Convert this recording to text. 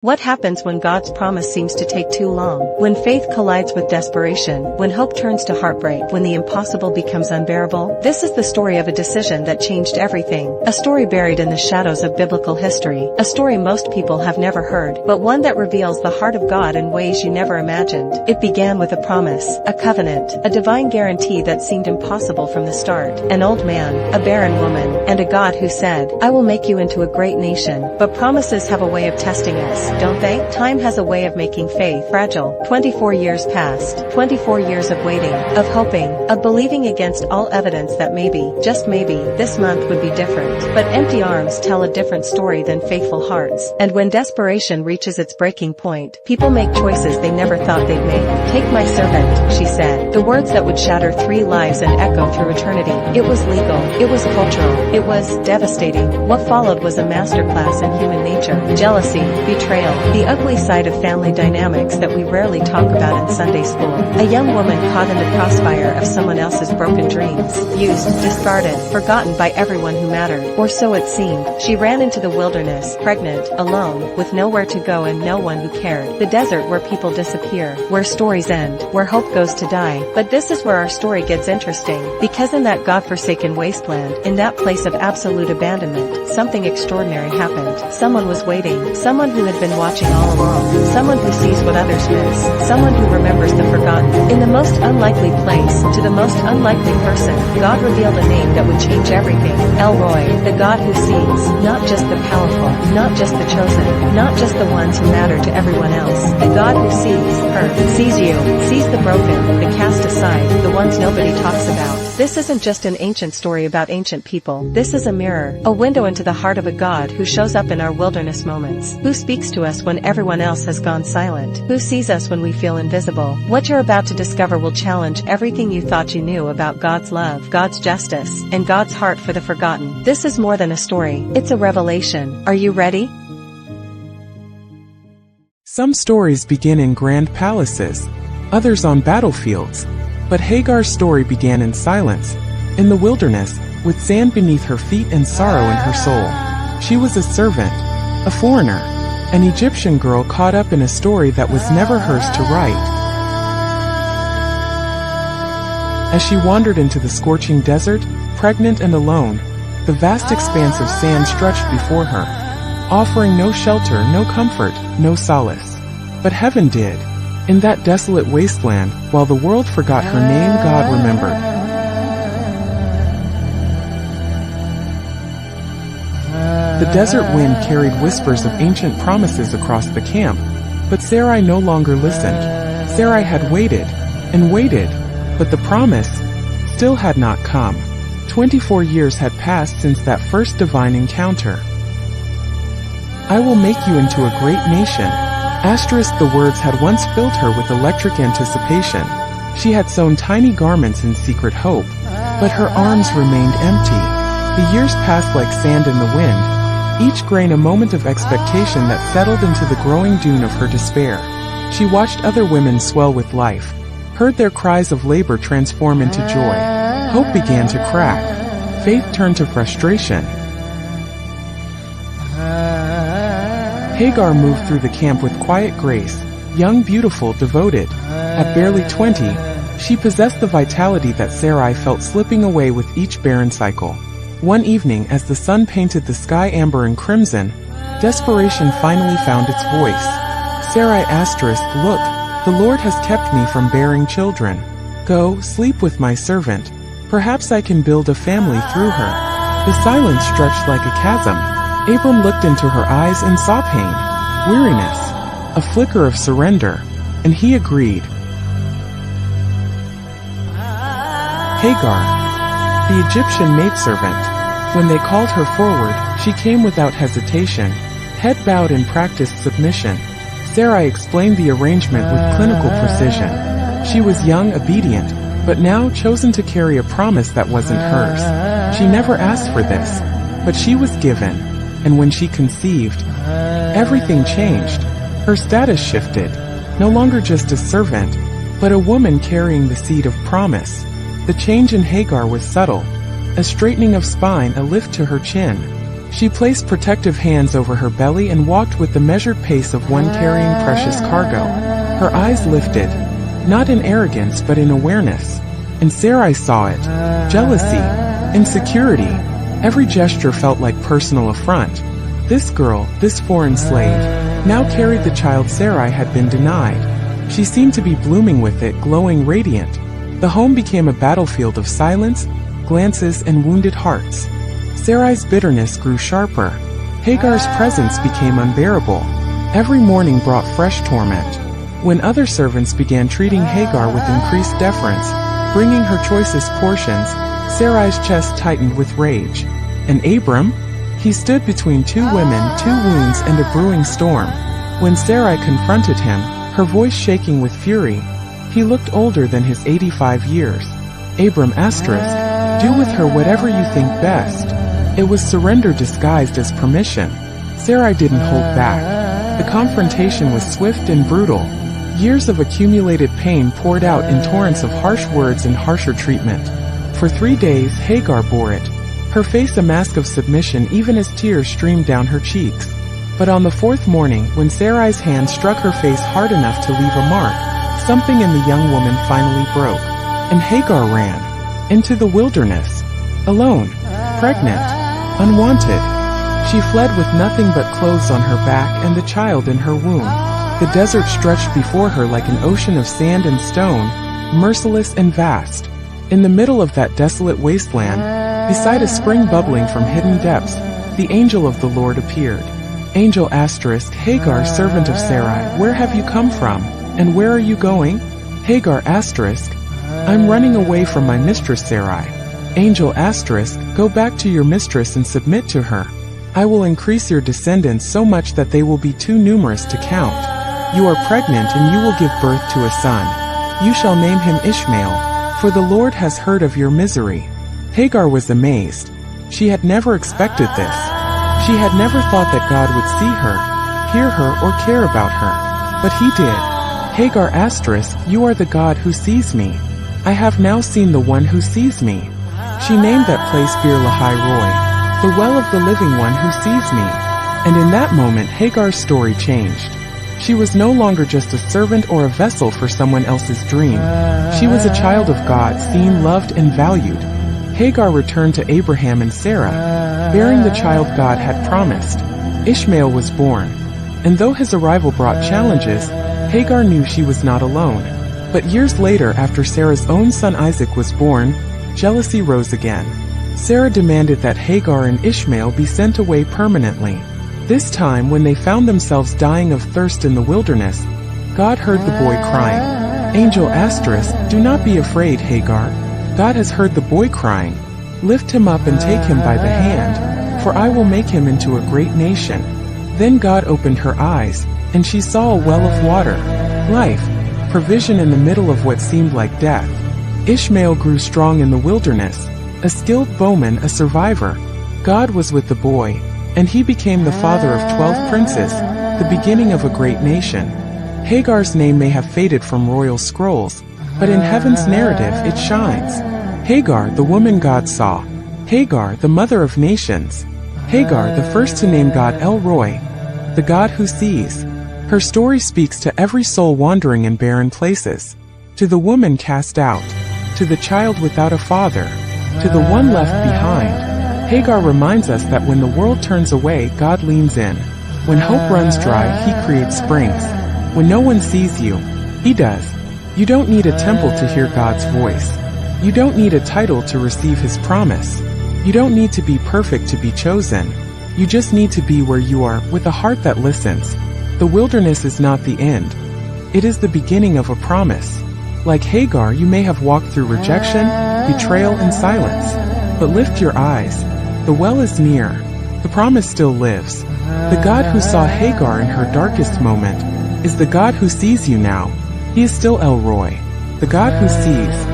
What happens when God's promise seems to take too long? When faith collides with desperation, when hope turns to heartbreak, when the impossible becomes unbearable? This is the story of a decision that changed everything. A story buried in the shadows of biblical history. A story most people have never heard, but one that reveals the heart of God in ways you never imagined. It began with a promise, a covenant, a divine guarantee that seemed impossible from the start. An old man, a barren woman, and a God who said, "I will make you into a great nation." But promises have a way of testing us, don't they? Time has a way of making faith fragile. 24 years passed. 24 years of waiting, of hoping, of believing against all evidence that maybe, just maybe, this month would be different. But empty arms tell a different story than faithful hearts. And when desperation reaches its breaking point, people make choices they never thought they'd make. "Take my servant," she said. The words that would shatter 3 lives and echo through eternity. It was legal. It was cultural. It was devastating. What followed was a masterclass in human nature. Jealousy, betrayal, the ugly side of family dynamics that we rarely talk about in Sunday school. A young woman caught in the crossfire of someone else's broken dreams. Used, discarded, forgotten by everyone who mattered. Or so it seemed. She ran into the wilderness, pregnant, alone, with nowhere to go and no one who cared. The desert where people disappear, where stories end, where hope goes to die. But this is where our story gets interesting. Because in that God-forsaken wasteland, in that place of absolute abandonment, something extraordinary happened. Someone was waiting. Someone who had been watching all along. Someone who sees what others miss. Someone who remembers the forgotten. In the most unlikely place, to the most unlikely person, God revealed a name that would change everything. El Roi, the God who sees, not just the powerful, not just the chosen, not just the ones who matter to everyone else. The God who sees her, sees you, sees the broken, the cast aside, the ones nobody talks about. This isn't just an ancient story about ancient people. This is a mirror, a window into the heart of a God who shows up in our wilderness moments, who speaks to us when everyone else has gone silent, who sees us when we feel invisible. What you're about to discover will challenge everything you thought you knew about God's love, God's justice, and God's heart for the forgotten. This is more than a story. It's a revelation. Are you ready? Some stories begin in grand palaces, others on battlefields. But Hagar's story began in silence, in the wilderness, with sand beneath her feet and sorrow in her soul. She was a servant, a foreigner, an Egyptian girl caught up in a story that was never hers to write. As she wandered into the scorching desert, pregnant and alone, the vast expanse of sand stretched before her, offering no shelter, no comfort, no solace. But heaven did. In that desolate wasteland, while the world forgot her name, God remembered. The desert wind carried whispers of ancient promises across the camp, but Sarai no longer listened. Sarai had waited, and waited, but the promise still had not come. 24 years had passed since that first divine encounter. "I will make you into a great nation." The words had once filled her with electric anticipation. She had sewn tiny garments in secret hope, but her arms remained empty. The years passed like sand in the wind, each grain a moment of expectation that settled into the growing dune of her despair. She watched other women swell with life, heard their cries of labor transform into joy. Hope began to crack. Faith turned to frustration. Hagar moved through the camp with quiet grace, young, beautiful, devoted. At barely 20, she possessed the vitality that Sarai felt slipping away with each barren cycle. One evening, as the sun painted the sky amber and crimson, desperation finally found its voice. Sarai asterisk, "Look, the Lord has kept me from bearing children. Go, sleep with my servant. Perhaps I can build a family through her." The silence stretched like a chasm. Abram looked into her eyes and saw pain, weariness, a flicker of surrender, and he agreed. Hagar, the Egyptian maidservant. When they called her forward, she came without hesitation, head bowed in practiced submission. Sarai explained the arrangement with clinical precision. She was young, obedient, but now chosen to carry a promise that wasn't hers. She never asked for this, but she was given. And when she conceived, everything changed. Her status shifted, no longer just a servant, but a woman carrying the seed of promise. The change in Hagar was subtle, a straightening of spine, a lift to her chin, She placed protective hands over her belly and walked with the measured pace of one carrying precious cargo. Her eyes lifted, not in arrogance but in awareness. And Sarai saw it. Jealousy, insecurity. Every gesture felt like personal affront. This girl, this foreign slave, now carried the child Sarai had been denied. She seemed to be blooming with it, glowing radiant. The home became a battlefield of silence, glances, and wounded hearts. Sarai's bitterness grew sharper. Hagar's presence became unbearable. Every morning brought fresh torment. When other servants began treating Hagar with increased deference, bringing her choicest portions, Sarai's chest tightened with rage. And Abram? He stood between two women, two wounds, and a brewing storm. When Sarai confronted him, her voice shaking with fury, he looked older than his 85 years. Abram asterisk, do with her whatever you think best. It was surrender disguised as permission. Sarai didn't hold back. The confrontation was swift and brutal. Years of accumulated pain poured out in torrents of harsh words and harsher treatment. For 3 days Hagar bore it, her face a mask of submission even as tears streamed down her cheeks. But on the 4th morning, when Sarai's hand struck her face hard enough to leave a mark, something in the young woman finally broke. And Hagar ran into the wilderness, alone, pregnant, unwanted. She fled with nothing but clothes on her back and the child in her womb. The desert stretched before her like an ocean of sand and stone, merciless and vast. In the middle of that desolate wasteland, beside a spring bubbling from hidden depths, the angel of the Lord appeared. Angel asterisk, Hagar, servant of Sarai, where have you come from, and where are you going? Hagar asterisk, I'm running away from my mistress Sarai. Angel asterisk, go back to your mistress and submit to her. I will increase your descendants so much that they will be too numerous to count. You are pregnant and you will give birth to a son. You shall name him Ishmael, for the Lord has heard of your misery. Hagar was amazed. She had never expected this. She had never thought that God would see her, hear her, or care about her. But he did. Hagar asterisk, you are the God who sees me. I have now seen the one who sees me. She named that place Bir Lahai Roi, the well of the living one who sees me. And in that moment Hagar's story changed. She was no longer just a servant or a vessel for someone else's dream. She was a child of God, seen, loved, and valued. Hagar returned to Abraham and Sarah, bearing the child God had promised. Ishmael was born, and though his arrival brought challenges, Hagar knew she was not alone. But years later, after Sarah's own son Isaac was born, jealousy rose again. Sarah demanded that Hagar and Ishmael be sent away permanently. This time, when they found themselves dying of thirst in the wilderness, God heard the boy crying. Angel asterisk, do not be afraid, Hagar. God has heard the boy crying. Lift him up and take him by the hand, for I will make him into a great nation. Then God opened her eyes, and she saw a well of water, life, provision in the middle of what seemed like death. Ishmael grew strong in the wilderness, a skilled bowman, a survivor. God was with the boy, and he became the father of 12 princes, the beginning of a great nation. Hagar's name may have faded from royal scrolls, but in heaven's narrative it shines. Hagar, the woman God saw. Hagar, the mother of nations. Hagar, the first to name God El Roi, the God who sees. Her story speaks to every soul wandering in barren places, to the woman cast out, to the child without a father, to the one left behind. Hagar reminds us that when the world turns away, God leans in. When hope runs dry, he creates springs. When no one sees you, he does. You don't need a temple to hear God's voice. You don't need a title to receive his promise. You don't need to be perfect to be chosen. You just need to be where you are, with a heart that listens. The wilderness is not the end. It is the beginning of a promise. Like Hagar, you may have walked through rejection, betrayal, and silence. But lift your eyes. The well is near. The promise still lives. The God who saw Hagar in her darkest moment is the God who sees you now. He is still El Roi, the God who sees.